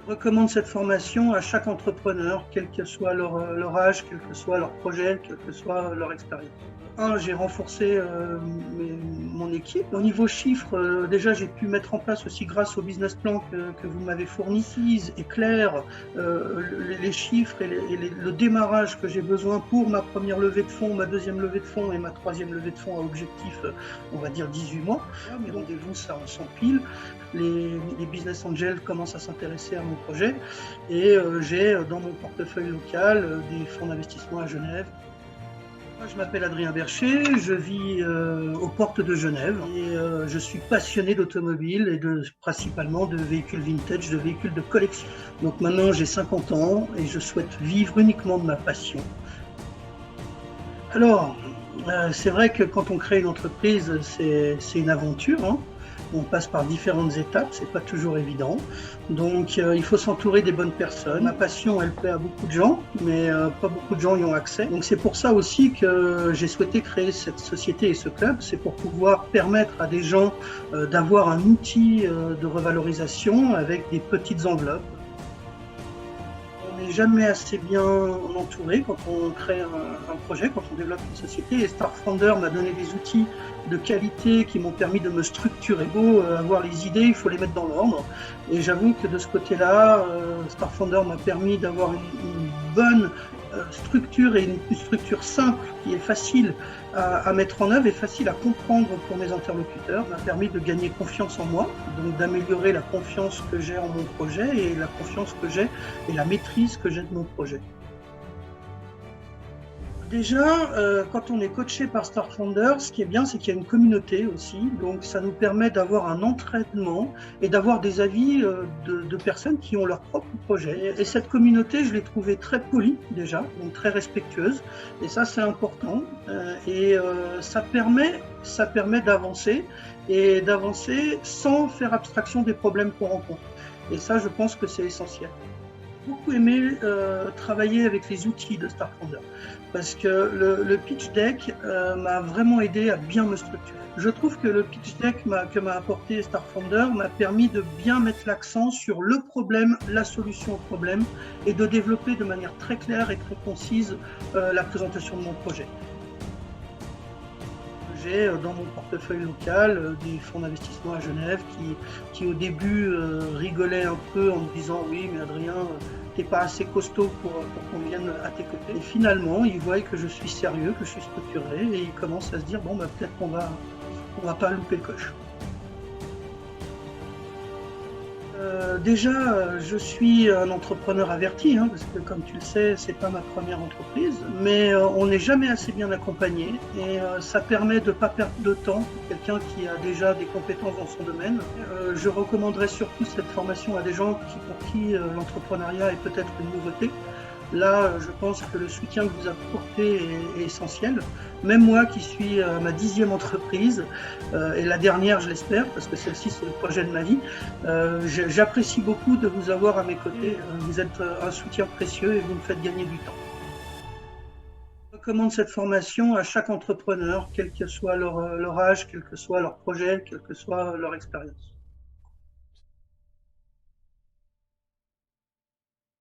Je recommande cette formation à chaque entrepreneur, quel que soit leur âge, quel que soit leur projet, quelle que soit leur expérience. J'ai renforcé mon équipe. Au niveau chiffres, déjà j'ai pu mettre en place aussi grâce au business plan que vous m'avez fourni, précise et clair, les chiffres et le démarrage que j'ai besoin pour ma première levée de fonds, ma deuxième levée de fonds et ma troisième levée de fonds à objectif, on va dire 18 mois. Mes rendez-vous s'empilent, les business angels commencent à s'intéresser à mon projet et j'ai dans mon portefeuille local des fonds d'investissement à Genève. Je m'appelle Adrien Bercher, je vis aux portes de Genève et je suis passionné d'automobile et principalement de véhicules vintage, de véhicules de collection. Donc maintenant j'ai 50 ans et je souhaite vivre uniquement de ma passion. Alors, c'est vrai que quand on crée une entreprise, c'est une aventure, hein. On passe par différentes étapes, c'est pas toujours évident. Donc il faut s'entourer des bonnes personnes. Ma passion, elle plaît à beaucoup de gens, mais pas beaucoup de gens y ont accès. Donc c'est pour ça aussi que j'ai souhaité créer cette société et ce club. C'est pour pouvoir permettre à des gens d'avoir un outil de revalorisation avec des petites enveloppes. On n'est jamais assez bien entouré quand on crée un projet, quand on développe une société. Et Starfounder m'a donné des outils de qualité qui m'ont permis de me structurer. Beau avoir les idées, il faut les mettre dans l'ordre. Et j'avoue que de ce côté-là, Starfounder m'a permis d'avoir une bonne structure et une structure simple qui est facile à mettre en œuvre et facile à comprendre pour mes interlocuteurs. M'a permis de gagner confiance en moi, donc d'améliorer la confiance que j'ai en mon projet et la confiance que j'ai et la maîtrise que j'ai de mon projet. Déjà, quand on est coaché par Starfounder, ce qui est bien, c'est qu'il y a une communauté aussi. Donc, ça nous permet d'avoir un entraînement et d'avoir des avis de personnes qui ont leur propre projet. Et cette communauté, je l'ai trouvée très polie déjà, donc très respectueuse. Et ça, c'est important. Ça permet d'avancer et d'avancer sans faire abstraction des problèmes qu'on rencontre. Et ça, je pense que c'est essentiel. J'ai beaucoup aimé travailler avec les outils de Starfounder parce que le pitch deck m'a vraiment aidé à bien me structurer. Je trouve que le pitch deck que m'a apporté Starfounder m'a permis de bien mettre l'accent sur le problème, la solution au problème et de développer de manière très claire et très concise la présentation de mon projet. J'ai dans mon portefeuille local des fonds d'investissement à Genève qui au début rigolaient un peu en me disant oui mais Adrien t'es pas assez costaud pour qu'on vienne à tes côtés. Et finalement ils voient que je suis sérieux, que je suis structuré et ils commencent à se dire bon bah peut-être qu'on va pas louper le coche. Déjà, je suis un entrepreneur averti, hein, parce que comme tu le sais, c'est pas ma première entreprise, mais on n'est jamais assez bien accompagné et ça permet de ne pas perdre de temps pour quelqu'un qui a déjà des compétences dans son domaine. Je recommanderais surtout cette formation à des gens pour qui l'entrepreneuriat est peut-être une nouveauté. Là, je pense que le soutien que vous apportez est essentiel. Même moi qui suis à ma 10e entreprise, et la dernière je l'espère, parce que celle-ci c'est le projet de ma vie, j'apprécie beaucoup de vous avoir à mes côtés. Vous êtes un soutien précieux et vous me faites gagner du temps. Je recommande cette formation à chaque entrepreneur, quel que soit leur âge, quel que soit leur projet, quelle que soit leur expérience.